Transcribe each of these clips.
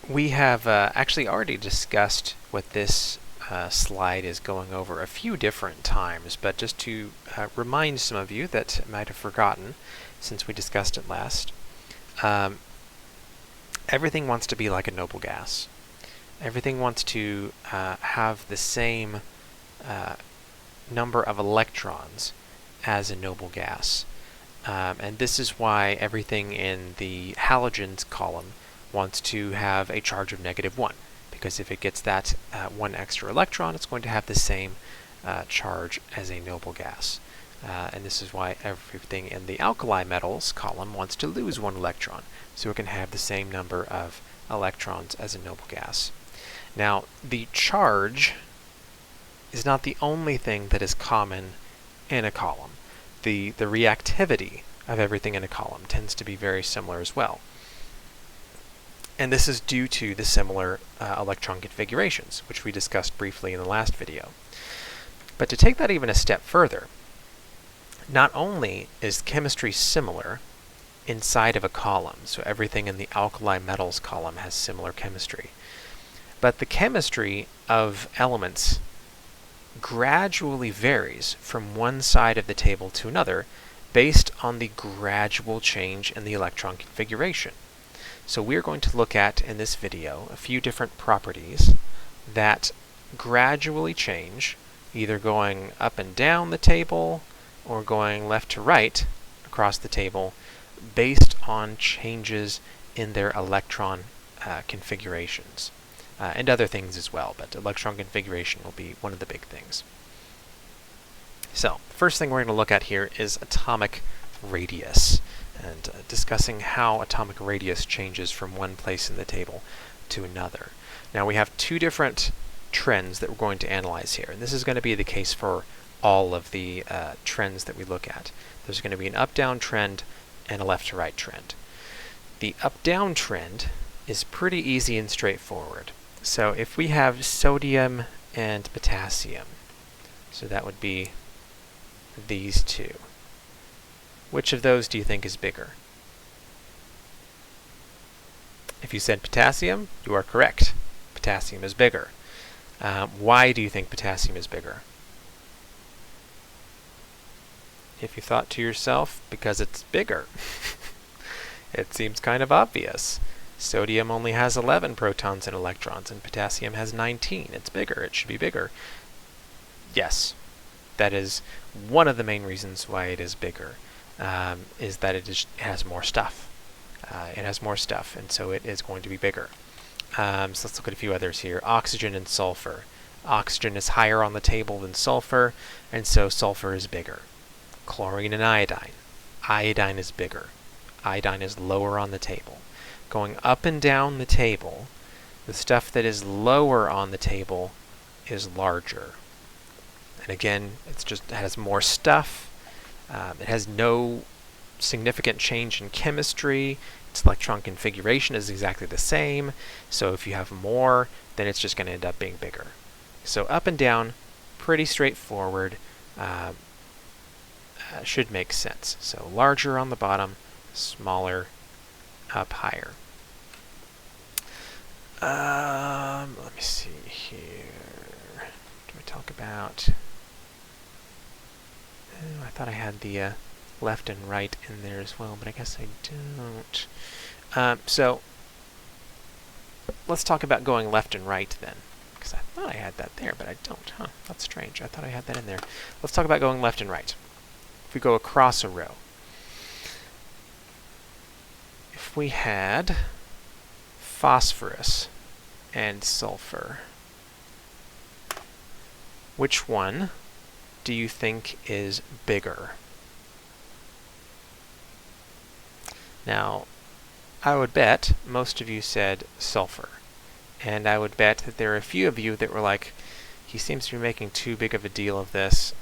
We have actually already discussed what this slide is going over a few different times, but just to remind some of you that might have forgotten since we discussed it last, everything wants to be like a noble gas. Everything wants to have the same number of electrons as a noble gas. And this is why everything in the halogens column wants to have a charge of -1, because if it gets that one extra electron, it's going to have the same charge as a noble gas. And this is why everything in the alkali metals column wants to lose 1 electron, so it can have the same number of electrons as a noble gas. Now, the charge is not the only thing that is common in a column. The reactivity of everything in a column tends to be very similar as well. And this is due to the similar electron configurations, which we discussed briefly in the last video. But to take that even a step further, not only is chemistry similar inside of a column, so everything in the alkali metals column has similar chemistry, but the chemistry of elements gradually varies from one side of the table to another based on the gradual change in the electron configuration. So we're going to look at, in this video, a few different properties that gradually change, either going up and down the table or going left to right across the table, based on changes in their electron configurations. And other things as well, but electron configuration will be one of the big things. So, first thing we're going to look at here is atomic radius, and discussing how atomic radius changes from one place in the table to another. Now we have two different trends that we're going to analyze here, and this is going to be the case for all of the trends that we look at. There's going to be an up-down trend and a left-to-right trend. The up-down trend is pretty easy and straightforward. So if we have sodium and potassium, so that would be these two. Which of those do you think is bigger? If you said potassium, you are correct. Potassium is bigger. Why do you think potassium is bigger? If you thought to yourself, because it's bigger. It seems kind of obvious. Sodium only has 11 protons and electrons, and potassium has 19. It's bigger. It should be bigger. Yes, that is one of the main reasons why it is bigger, is that it has more stuff. It has more stuff, and so it is going to be bigger. So let's look at a few others here. Oxygen and sulfur. Oxygen is higher on the table than sulfur, and so sulfur is bigger. Chlorine and iodine. Iodine is bigger. Iodine is lower on the table. Going up and down the table, the stuff that is lower on the table is larger. And again, it has more stuff. It has no significant change in chemistry. Its electron configuration is exactly the same. So if you have more, then it's just going to end up being bigger. So up and down, pretty straightforward. Should make sense. So larger on the bottom, smaller up higher. Let me see here. Do we talk about... Oh, I thought I had the left and right in there as well, but I guess I don't. So let's talk about going left and right then, because I thought I had that there, but I don't. Huh, that's strange. I thought I had that in there. Let's talk about going left and right. If we go across a row, if we had phosphorus and sulfur, which one do you think is bigger? Now, I would bet most of you said sulfur, and I would bet that there are a few of you that were like, he seems to be making too big of a deal of this.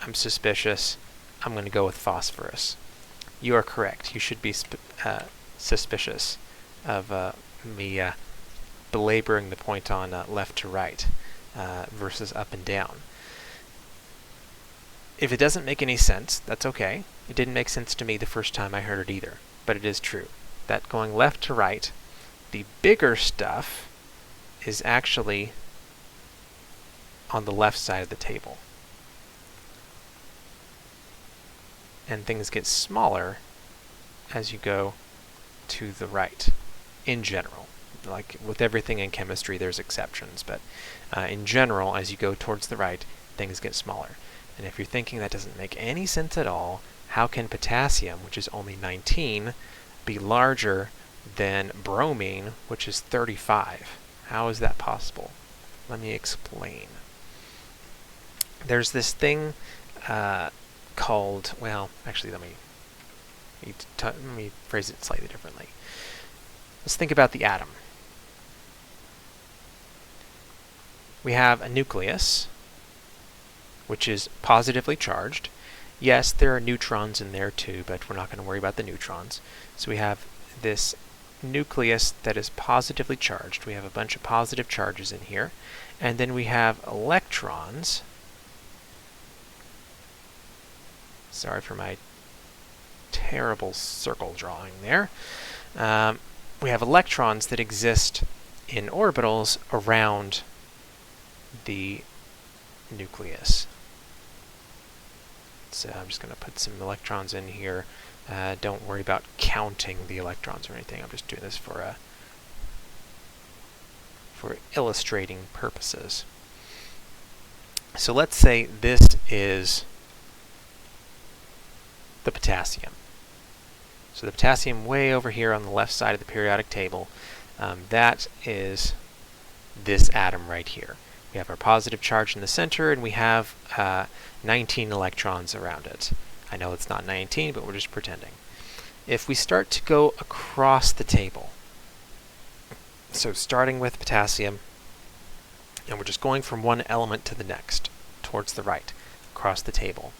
I'm suspicious. I'm going to go with phosphorus. You are correct. You should be suspicious of me belaboring the point on left to right versus up and down. If it doesn't make any sense, that's okay. It didn't make sense to me the first time I heard it either, but it is true that going left to right The bigger stuff is actually on the left side of the table. And things get smaller as you go to the right, in general. Like with everything in chemistry, there's exceptions, but in general, as you go towards the right, things get smaller. And if you're thinking that doesn't make any sense at all, how can potassium, which is only 19, be larger than bromine, which is 35? How is that possible? Let me explain. There's this thing called, well, actually, let me phrase it slightly differently. Let's think about the atom. We have a nucleus, which is positively charged. Yes, there are neutrons in there too, but we're not going to worry about the neutrons. So we have this nucleus that is positively charged. We have a bunch of positive charges in here. And then we have electrons. Sorry for my terrible circle drawing there. We have electrons that exist in orbitals around the nucleus. So I'm just going to put some electrons in here. Don't worry about counting the electrons or anything. I'm just doing this for illustrating purposes. So let's say this is the potassium. So the potassium way over here on the left side of the periodic table, that is this atom right here. We have our positive charge in the center, and we have 19 electrons around it. I know it's not 19, but we're just pretending. If we start to go across the table, so starting with potassium, and we're just going from one element to the next, towards the right, across the table,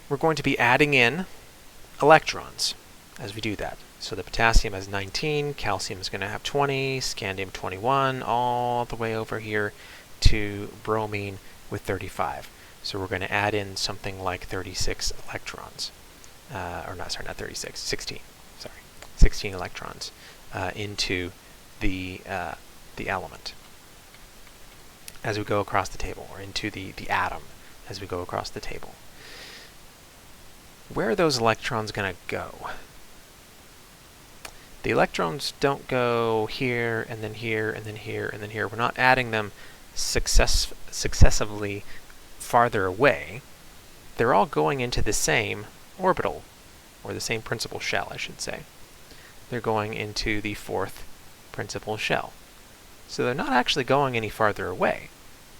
we're going to be adding in electrons as we do that. So the potassium has 19, calcium is going to have 20, scandium 21, all the way over here to bromine with 35. So we're going to add in something like 36 electrons. Not 36, 16. Sorry, 16 electrons into the element as we go across the table, or into the atom as we go across the table. Where are those electrons going to go? The electrons don't go here, and then here, and then here, and then here. We're not adding them successively farther away. They're all going into the same orbital, or the same principal shell, I should say. They're going into the fourth principal shell. So they're not actually going any farther away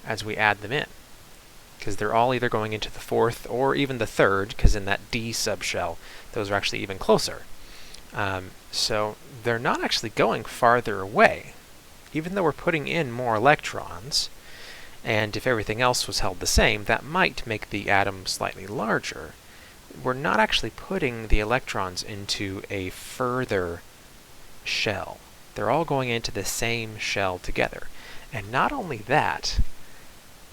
as we add them in, because they're all either going into the fourth or even the third, because in that D subshell, those are actually even closer. So they're not actually going farther away, even though we're putting in more electrons. And if everything else was held the same, that might make the atom slightly larger. We're not actually putting the electrons into a further shell. They're all going into the same shell together. And not only that,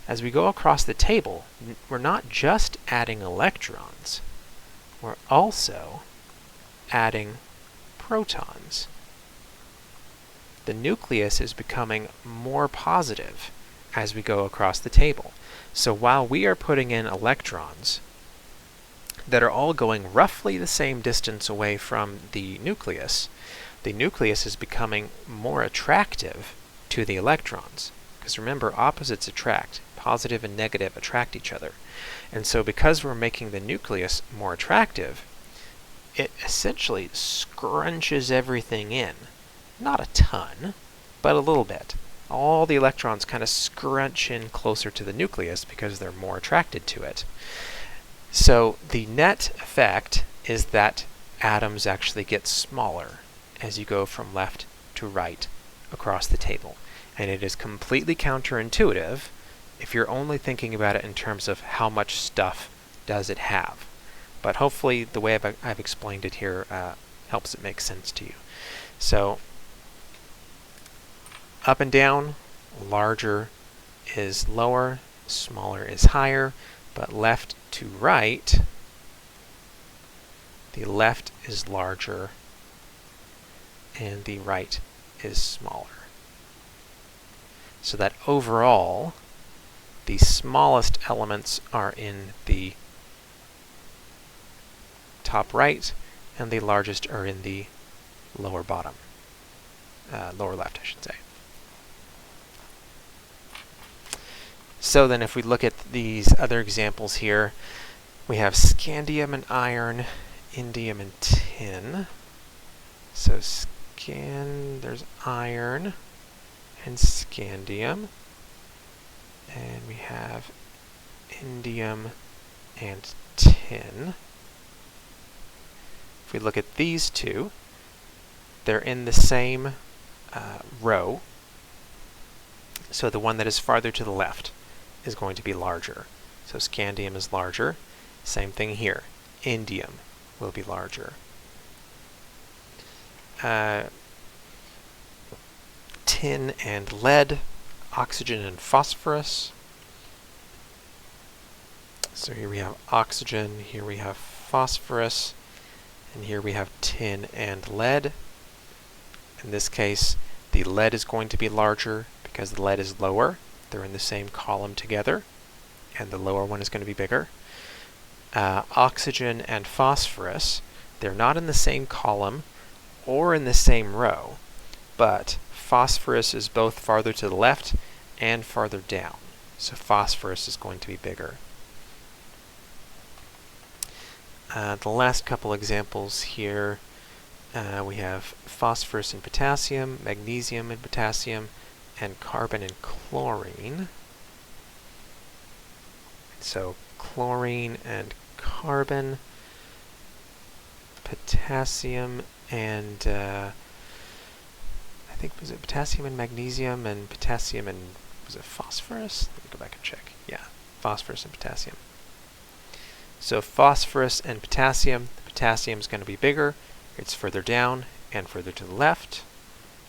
as we go across the table, we're not just adding electrons, we're also adding protons. The nucleus is becoming more positive as we go across the table. So while we are putting in electrons that are all going roughly the same distance away from the nucleus is becoming more attractive to the electrons. Because remember, opposites attract. Positive and negative attract each other. And so because we're making the nucleus more attractive, it essentially scrunches everything in. Not a ton, but a little bit. All the electrons kind of scrunch in closer to the nucleus because they're more attracted to it. So the net effect is that atoms actually get smaller as you go from left to right across the table. And it is completely counterintuitive if you're only thinking about it in terms of how much stuff does it have. But hopefully the way I've explained it here helps it make sense to you. So up and down, larger is lower, smaller is higher, but left to right, the left is larger and the right is smaller. So that overall, the smallest elements are in the top right, and the largest are in the lower bottom, lower left, I should say. So then if we look at these other examples here, we have scandium and iron, indium and tin. So there's iron and scandium, and we have indium and tin. If we look at these two, they're in the same row, so the one that is farther to the left is going to be larger. So scandium is larger. Same thing here. Indium will be larger. Tin and lead, oxygen and phosphorus. So here we have oxygen, here we have phosphorus, and here we have tin and lead. In this case, the lead is going to be larger because the lead is lower. They're in the same column together, and the lower one is going to be bigger. Oxygen and phosphorus, they're not in the same column or in the same row, but phosphorus is both farther to the left and farther down. So phosphorus is going to be bigger. The last couple examples here, we have phosphorus and potassium, magnesium and potassium, and carbon and chlorine. So chlorine and carbon, potassium and I think, was it potassium and magnesium, and potassium and, was it phosphorus? Let me go back and check. Yeah, phosphorus and potassium. So phosphorus and potassium, the potassium is going to be bigger. It's further down and further to the left.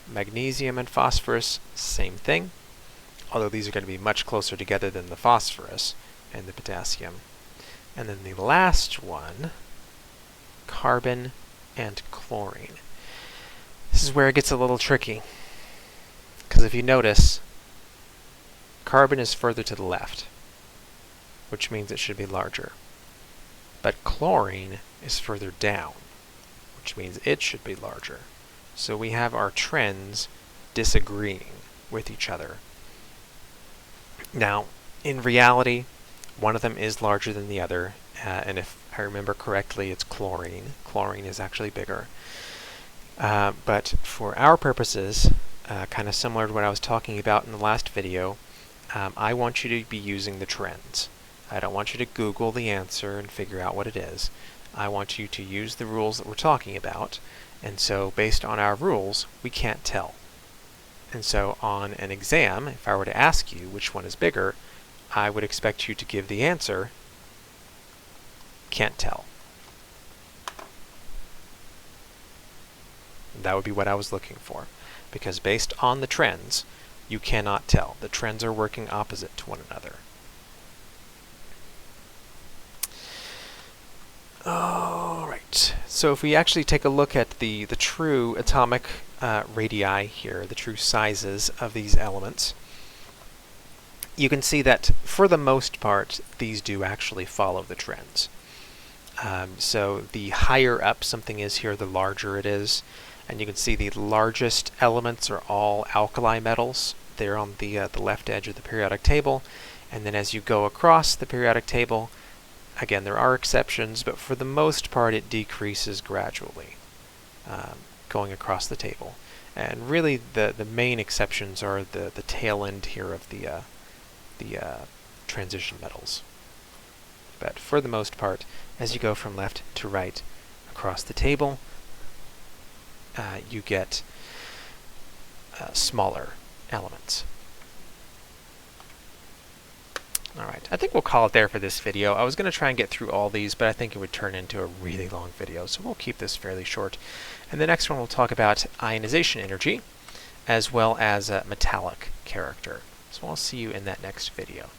Magnesium and phosphorus, same thing, although these are going to be much closer together than the phosphorus and the potassium. And then the last one, carbon and chlorine. This is where it gets a little tricky, because if you notice, carbon is further to the left, which means it should be larger. But chlorine is further down, which means it should be larger. So we have our trends disagreeing with each other. Now, in reality, one of them is larger than the other, and if I remember correctly, it's chlorine. Chlorine is actually bigger. But for our purposes, kind of similar to what I was talking about in the last video, I want you to be using the trends. I don't want you to Google the answer and figure out what it is. I want you to use the rules that we're talking about, and so based on our rules, we can't tell. And so on an exam, if I were to ask you which one is bigger, I would expect you to give the answer, can't tell. That would be what I was looking for, because based on the trends, you cannot tell. The trends are working opposite to one another. Alright, so if we actually take a look at the true atomic radii here, the true sizes of these elements, you can see that for the most part, these do actually follow the trends. So the higher up something is here, the larger it is. And you can see the largest elements are all alkali metals. They're on the left edge of the periodic table. And then as you go across the periodic table, again, there are exceptions, but for the most part it decreases gradually going across the table. And really the main exceptions are the tail end here of the transition metals. But for the most part, as you go from left to right across the table, you get smaller elements. Alright, I think we'll call it there for this video. I was going to try and get through all these, but I think it would turn into a really long video, so we'll keep this fairly short. And the next one we'll talk about ionization energy, as well as metallic character. So I'll see you in that next video.